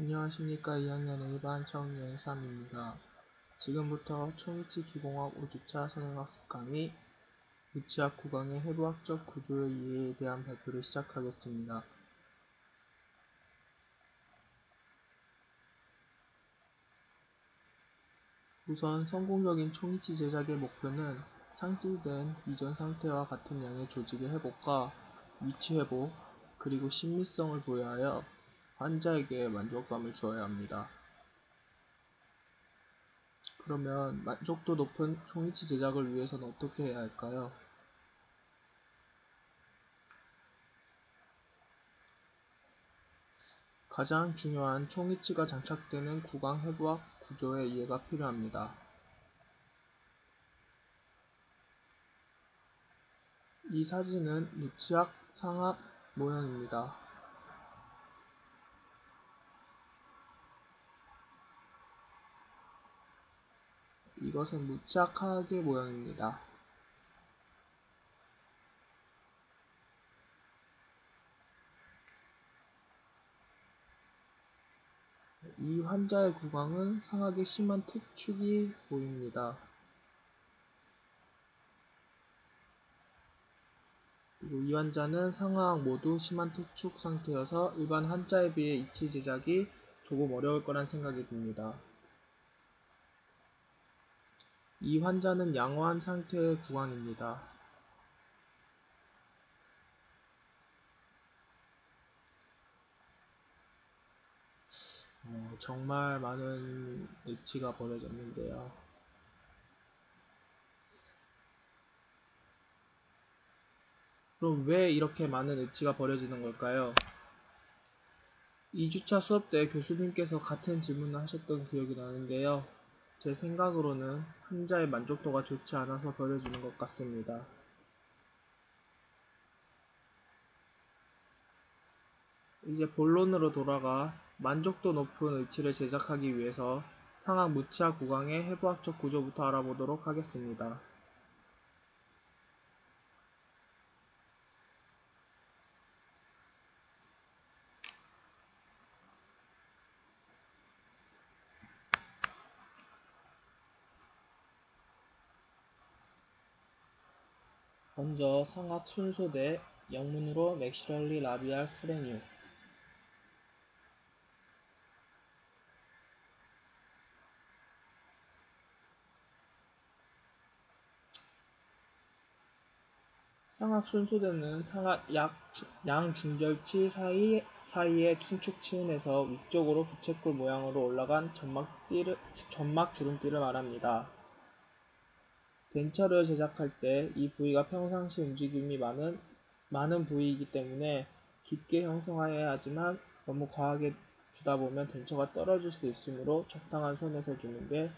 안녕하십니까. 2학년 1반 정연삼입니다. 지금부터 초미치 기공학 5주차 선행학습 강의 무치학 구강의 해부학적 구조의 이해에 대한 발표를 시작하겠습니다. 우선 성공적인 초미치 제작의 목표는 상실된 이전 상태와 같은 양의 조직의 회복과 위치 회복, 그리고 신미성을 부여하여 환자에게 만족감을 주어야 합니다. 그러면 만족도 높은 초미치 제작을 위해서는 어떻게 해야 할까요? 가장 중요한 총위치가 장착되는 구강 해부학 구조의 이해가 필요합니다. 이 사진은 무치학 상악 모형입니다. 이것은 무치학 하악의 모형입니다. 이 환자의 구강은 상악의 심한 퇴축이 보입니다. 그리고 이 환자는 상하악 모두 심한 퇴축 상태여서 일반 환자에 비해 이치 제작이 조금 어려울 거란 생각이 듭니다. 이 환자는 양호한 상태의 구강입니다. 정말 많은 엣지가 버려졌는데요. 그럼 왜 이렇게 많은 엣지가 버려지는 걸까요? 2주차 수업 때 교수님께서 같은 질문을 하셨던 기억이 나는데요. 제 생각으로는 환자의 만족도가 좋지 않아서 버려지는 것 같습니다. 이제 본론으로 돌아가 만족도 높은 의치를 제작하기 위해서 상악 무치학 구강의 해부학적 구조부터 알아보도록 하겠습니다. 먼저 상악 순소대, 영문으로 맥시럴리 라비알 프레늄. 상악 순소대는 상악 양중절치 사이의 순축 치은에서 위쪽으로 부채꼴 모양으로 올라간 점막 주름띠를 말합니다. 덴처를 제작할 때 이 부위가 평상시 움직임이 많은 부위이기 때문에 깊게 형성해야 하지만 너무 과하게 주다 보면 덴처가 떨어질 수 있으므로 적당한 선에서 주는 게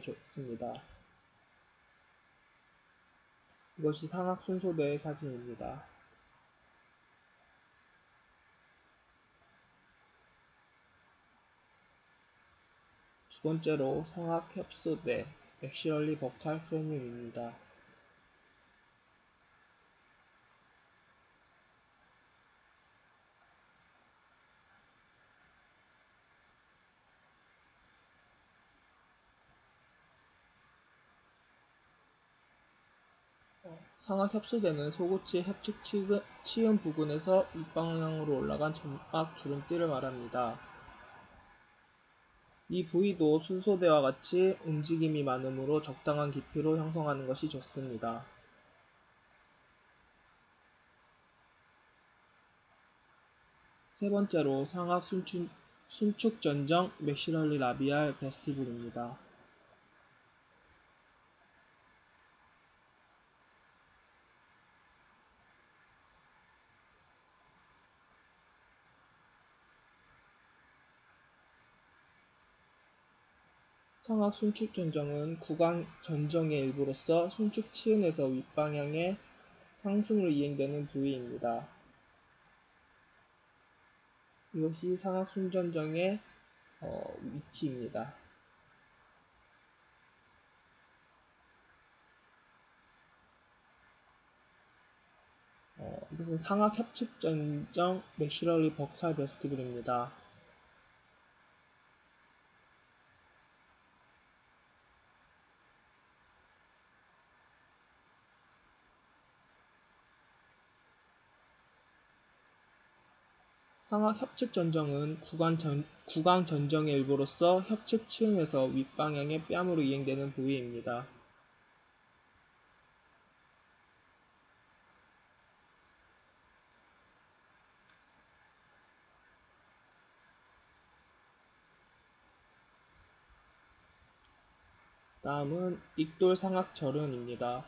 좋습니다. 이것이 상악 순소대의 사진입니다. 두 번째로 상악 협소대, 맥시럴리 버칼 프레늄입니다. 상악 협소대는 소고치 협축 치은 부근에서 윗방향으로 올라간 점막 주름띠를 말합니다. 이 부위도 순소대와 같이 움직임이 많으므로 적당한 깊이로 형성하는 것이 좋습니다. 세 번째로 상악 순축 전정 맥시럴리 라비알 베스티블입니다. 상악 순축 전정은 구강 전정의 일부로서 순축 치은에서 윗방향의 상순으로 이행되는 부위입니다. 이것이 상악 순전정의 위치입니다. 이것은 상악 협측 전정 맥시러리 버칼 베스티블입니다. 상악 협측 전정은 구강 전정의 일부로서 협측 치은에서 윗방향의 뺨으로 이행되는 부위입니다. 다음은 익돌 상악 절은입니다.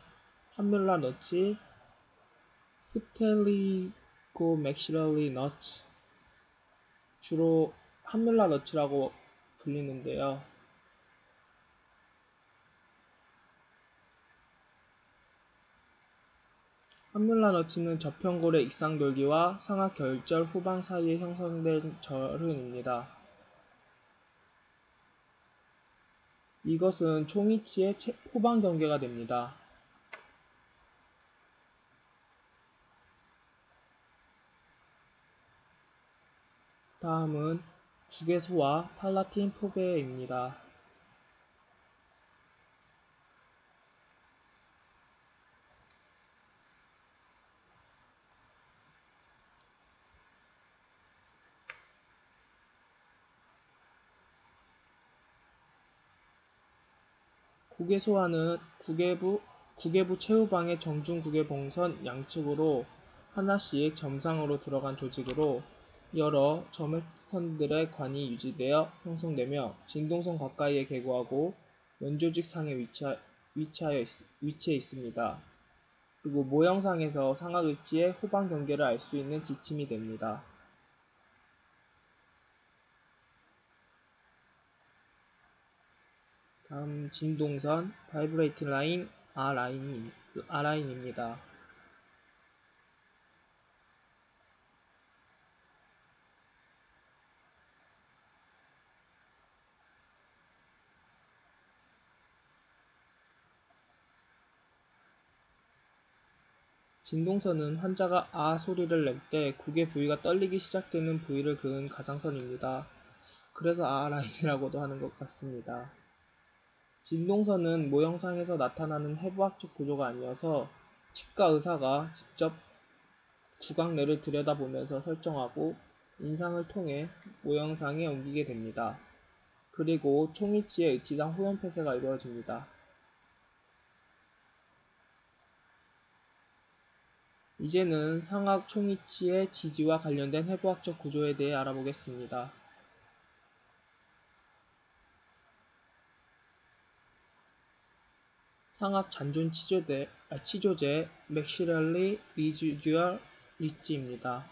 함뮬라 너치, 프텔리고 맥시러리 너츠, 주로 함뮬라 너츠라고 불리는데요. 함뮬라 너츠는 저평골의 익상돌기와 상악 결절 후방 사이에 형성된 절흔입니다. 이것은 총이치의 후방 경계가 됩니다. 다음은 국외소와 팔라틴 포베입니다. 국외소화는 국외부 최후방의 정중국외봉선 양측으로 하나씩 점상으로 들어간 조직으로 여러 점액선들의 관이 유지되어 형성되며 진동선 가까이에 계고하고 연조직 상에 위치해 있습니다. 그리고 모형상에서 상하위치의 후방 경계를 알 수 있는 지침이 됩니다. 다음 진동선 바이브레이팅 라인 R라인입니다. 진동선은 환자가 아 소리를 낼 때 국의 부위가 떨리기 시작되는 부위를 그은 가상선입니다. 그래서 아 라인이라고도 하는 것 같습니다. 진동선은 모형상에서 나타나는 해부학적 구조가 아니어서 치과 의사가 직접 구강내를 들여다보면서 설정하고 인상을 통해 모형상에 옮기게 됩니다. 그리고 총이치의 의치상 후연폐쇄가 이루어집니다. 이제는 상악 총이치의 지지와 관련된 해부학적 구조에 대해 알아보겠습니다. 상악 잔존 치조제 맥시럴리 리지듀얼 리지입니다.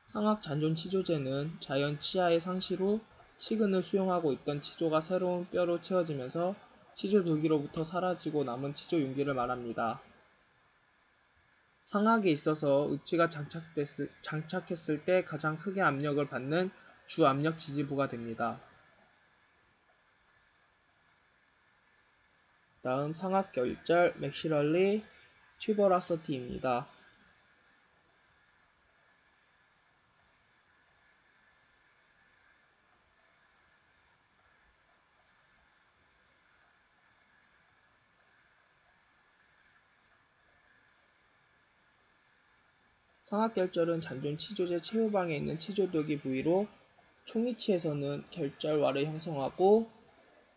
상악 잔존 치조제는 자연 치아의 상실 후 치근을 수용하고 있던 치조가 새로운 뼈로 채워지면서 치조 돌기로부터 사라지고 남은 치조 용기를 말합니다. 상악에 있어서 의치가 장착했을 때 가장 크게 압력을 받는 주압력 지지부가 됩니다. 다음 상악 결절 맥시럴리 튜버라서티입니다. 상악결절은 잔존 치조제 최후방에 있는 치조돌기 부위로 총이치에서는 결절와를 형성하고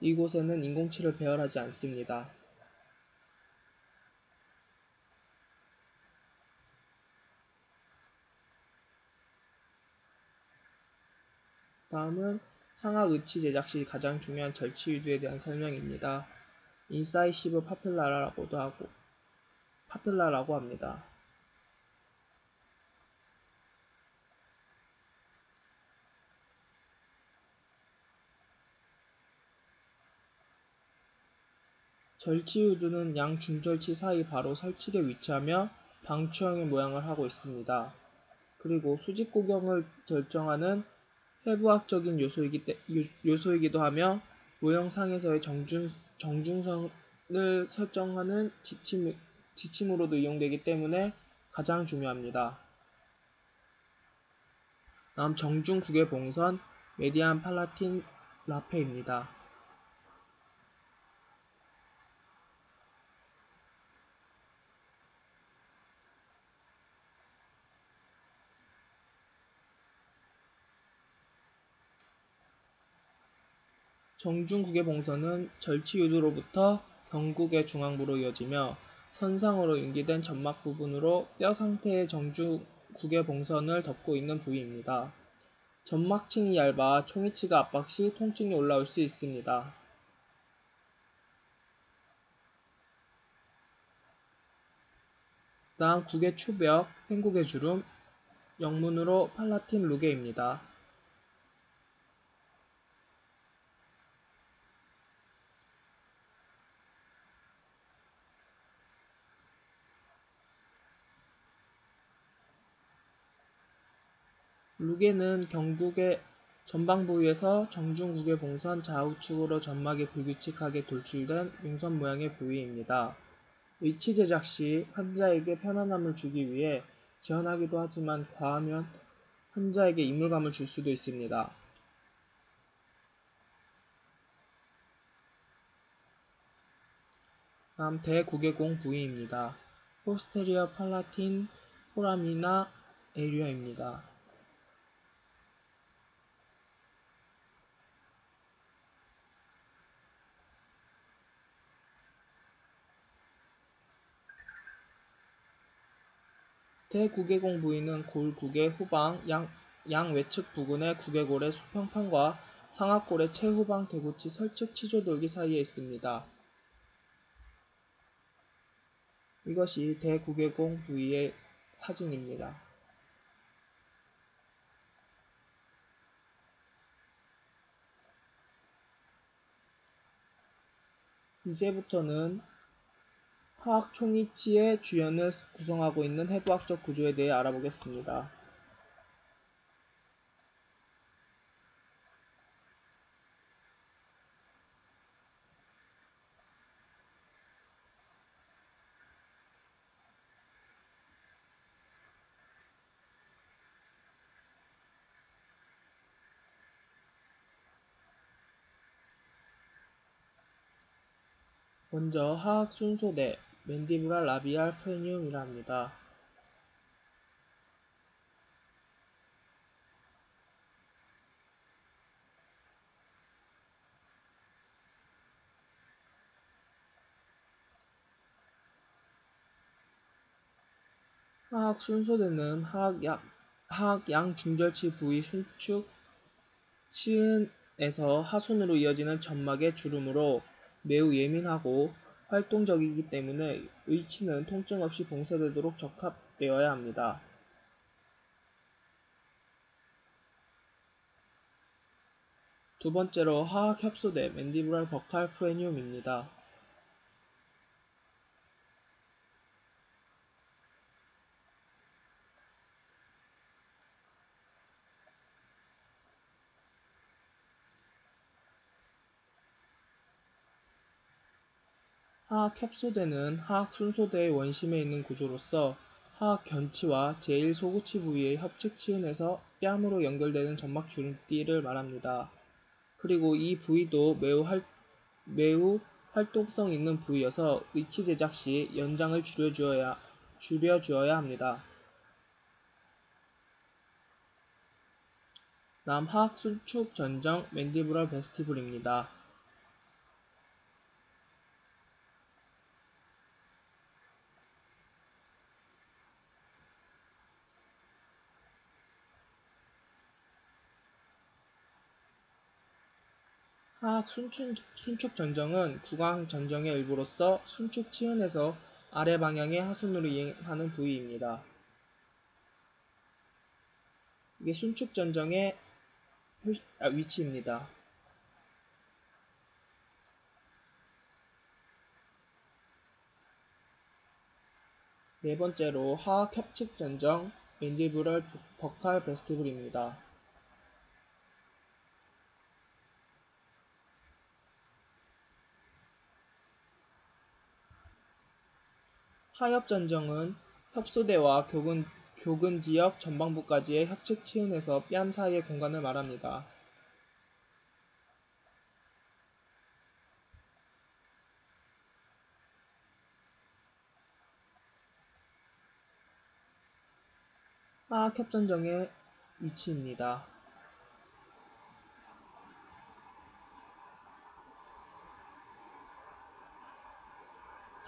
이곳에는 인공치를 배열하지 않습니다. 다음은 상악 의치 제작 시 가장 중요한 절치 유두에 대한 설명입니다. 인사이시브 파필라라고 합니다. 절치 유두는 양 중절치 사이 바로 설측에 위치하며 방추형의 모양을 하고 있습니다. 그리고 수직고경을 결정하는 해부학적인 요소이기도 하며 모형상에서의 정중성을 설정하는 지침으로도 이용되기 때문에 가장 중요합니다. 다음 정중국의 봉선 메디안 팔라틴 라페입니다. 정중국의 봉선은 절취유두로부터 경국의 중앙부로 이어지며 선상으로 인기된 점막 부분으로 뼈 상태의 정중국의 봉선을 덮고 있는 부위입니다. 점막층이 얇아 총이치가 압박 시 통증이 올라올 수 있습니다. 다음 국의 추벽, 횡국의 주름, 영문으로 팔라틴 루게입니다. 루게는 경국의 전방 부위에서 정중국의 봉선 좌우측으로 점막이 불규칙하게 돌출된 융선 모양의 부위입니다. 위치 제작 시 환자에게 편안함을 주기 위해 지원하기도 하지만 과하면 환자에게 이물감을 줄 수도 있습니다. 다음 대구개공 부위입니다. 포스테리어 팔라틴 포라미나 에리어입니다. 대구개공 부위는 골국의 후방 양외측 부근의 구개골의 수평판과 상악골의 최후방 대구치 설측 치조돌기 사이에 있습니다. 이것이 대구개공 부위의 사진입니다. 이제부터는 화학 총이치의 주연을 구성하고 있는 해부학적 구조에 대해 알아보겠습니다. 먼저 화학 순소대 맨디부랄 라비알 프레니움이라 합니다. 화학 순소대는 화학 양중절치 부위 순축 치은에서 하순으로 이어지는 점막의 주름으로 매우 예민하고 활동적이기 때문에 의치는 통증 없이 봉쇄되도록 적합되어야 합니다. 두 번째로 화학 협소대 맨디부랄 버칼 프레니움입니다. 화학 협소대는 화학 순소대의 원심에 있는 구조로서 화학 견치와 제1소구치 부위의 협측 치은에서 뺨으로 연결되는 점막 주름띠를 말합니다. 그리고 이 부위도 매우 활동성 있는 부위여서 의치 제작 시 연장을 줄여주어야 합니다. 다음 화학 순축 전정 맨디부럴 베스티블입니다. 화학 순축 전정은 구강 전정의 일부로서 순축 치은에서 아래 방향의 하순으로 이행하는 부위입니다. 이게 순축 전정의 위치입니다. 네 번째로 화학 협측 전정 맨디부럴 버칼 베스티블입니다. 하엽전정은 협소대와 교근지역 전방부까지의 협측 치은에서 뺨 사이의 공간을 말합니다. 하악협전정의 위치입니다.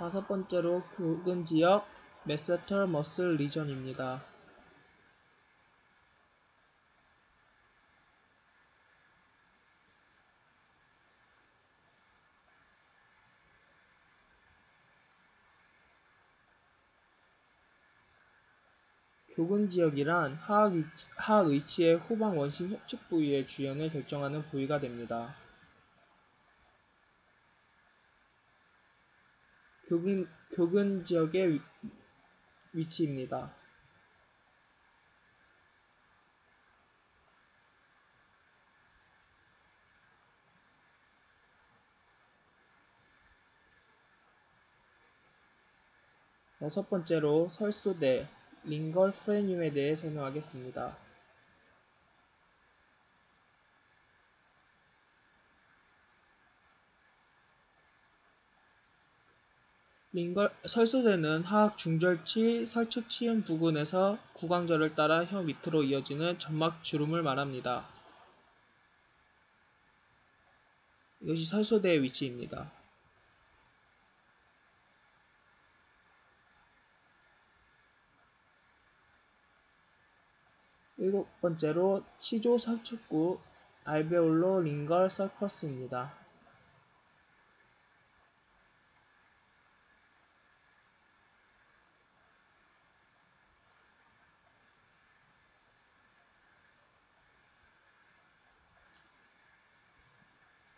다섯 번째로 교근지역 메세터 머슬 리전입니다. 교근지역이란 하악의치의 후방 원심 협측 부위의 주연을 결정하는 부위가 됩니다. 교근지역의 위치입니다. 여섯 번째로 설소대, 링걸 프레늄에 대해 설명하겠습니다. 설소대는 하악 중절치 설측 치은 부근에서 구강절을 따라 혀 밑으로 이어지는 점막 주름을 말합니다. 이것이 설소대의 위치입니다. 일곱 번째로 치조 설축구 알베올로 링걸 서커스입니다.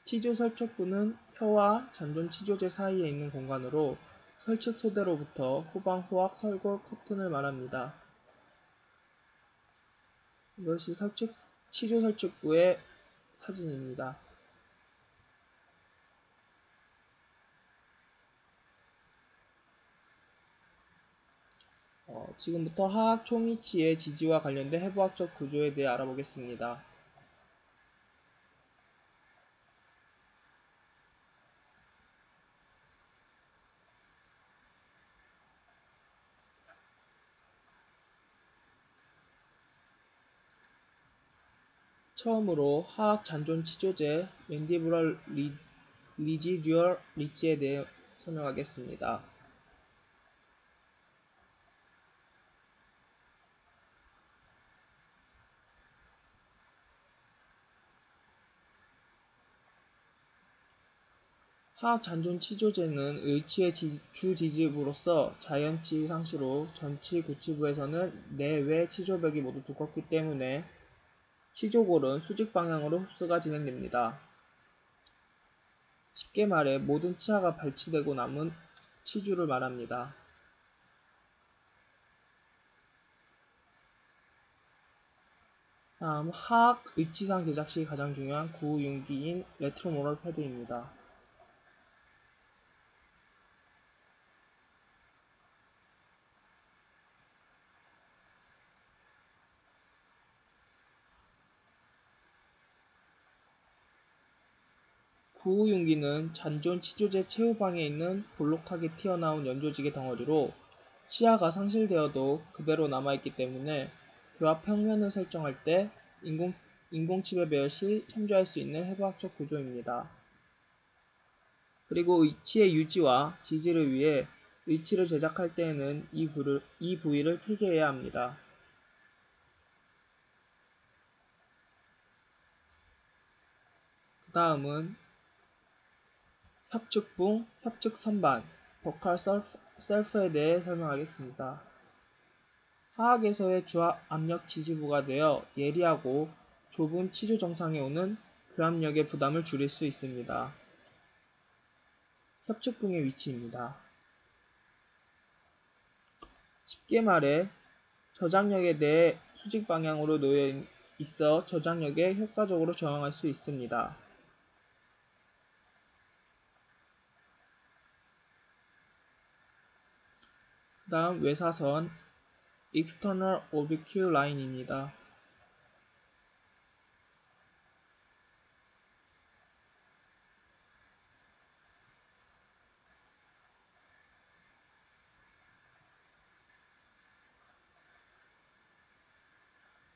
치조 설축구는 혀와 잔존 치조제 사이에 있는 공간으로 설측 소대로부터 후방 호악 설골 커튼을 말합니다. 이것이 치조 설축구의 사진입니다. 지금부터 하악 총이치의 지지와 관련된 해부학적 구조에 대해 알아보겠습니다. 처음으로 하악 잔존 치조제 맨디부럴 리지듀얼 리치에 대해 설명하겠습니다. 하악 잔존 치조제는 의치의 주 지지부로서 자연치 상시로 전치 구치부에서는 내외 치조벽이 모두 두껍기 때문에 치조골은 수직 방향으로 흡수가 진행됩니다. 쉽게 말해 모든 치아가 발치되고 남은 치주를 말합니다. 다음 하악 의치상 제작 시 가장 중요한 구용기인 레트로모럴 패드입니다. 구우용기는 잔존 치조제 최후방에 있는 볼록하게 튀어나온 연조직의 덩어리로 치아가 상실되어도 그대로 남아있기 때문에 교합 평면을 설정할 때 인공치배 배열 시 참조할 수 있는 해부학적 구조입니다. 그리고 의치의 유지와 지지를 위해 의치를 제작할 때에는 이 부위를 필개해야 합니다. 그 다음은 협측붕, 협측선반, 버칼 셀프에 대해 설명하겠습니다. 하악에서의 주압력 지지부가 되어 예리하고 좁은 치조 정상에 오는 교합력의 부담을 줄일 수 있습니다. 협측붕의 위치입니다. 쉽게 말해 저장력에 대해 수직 방향으로 놓여 있어 저장력에 효과적으로 저항할 수 있습니다. 다음 외사선 External Oblique Line입니다.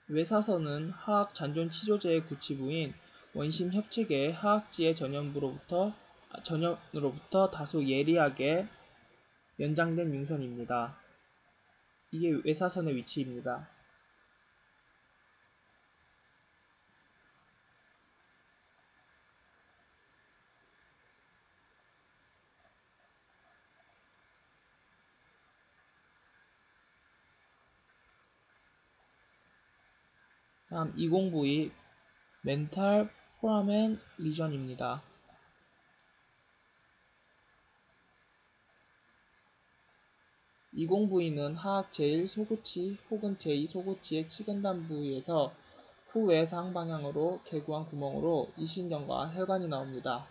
외사선은 화학 잔존 치조제의 구치부인 원심 협체계의 화학지의 전염으로부터 다소 예리하게 연장된 융선입니다. 이게 외사선의 위치입니다. 다음 20부위 멘탈 포라멘 리전입니다. 이 공부위는 하악 제1 소구치 혹은 제2 소구치의 치근단 부위에서 후외 상방향으로 개구한 구멍으로 이신경과 혈관이 나옵니다.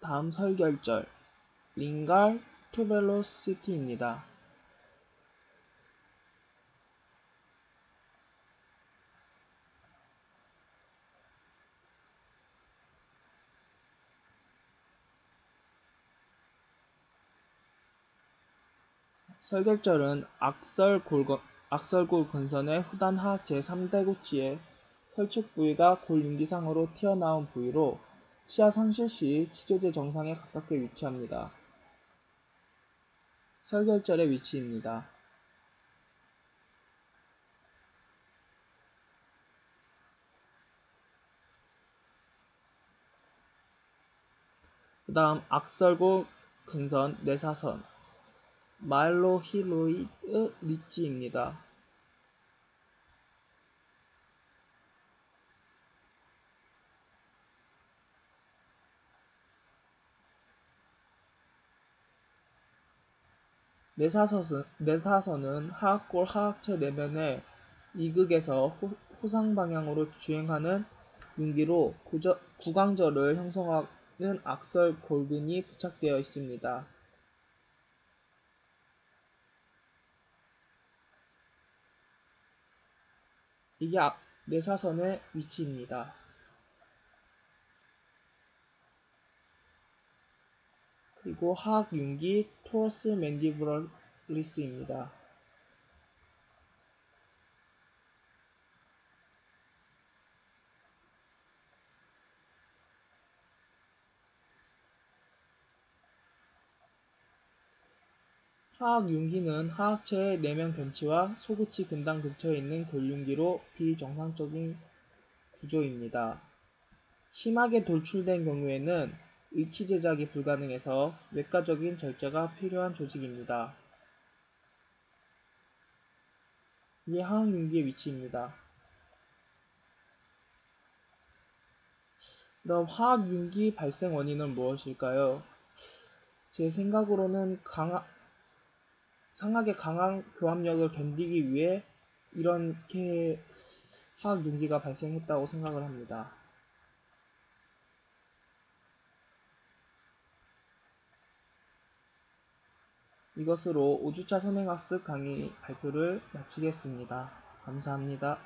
다음 설결절 링갈 투벨로시티입니다. 설결절은 악설골 근선의 후단 하악 제3대 구치의 설축 부위가 골 윤기상으로 튀어나온 부위로 치아 상실 시 치조제 정상에 가깝게 위치합니다. 설결절의 위치입니다. 그 다음 악설골 근선 내사선 마일로히로이드 리지입니다. 내사선은 하악골 하악체 내면의 이극에서 후상 방향으로 주행하는 윤기로 구강절을 형성하는 악설 골근이 부착되어 있습니다. 이게 내사선의 위치입니다. 그리고 하악 윤기 토러스 맨디브럴리스입니다. 하악 윤기는 하악체의 내면 변치와 소구치 근당 근처에 있는 골윤기로 비정상적인 구조입니다. 심하게 돌출된 경우에는 의치 제작이 불가능해서 외과적인 절제가 필요한 조직입니다. 이게 하악윤기의 위치입니다. 그럼 하악윤기 발생 원인은 무엇일까요? 제 생각으로는 상하게 강한 교합력을 견디기 위해 이렇게 하악윤기가 발생했다고 생각을 합니다. 이것으로 5주차 선행학습 강의 발표를 마치겠습니다. 감사합니다.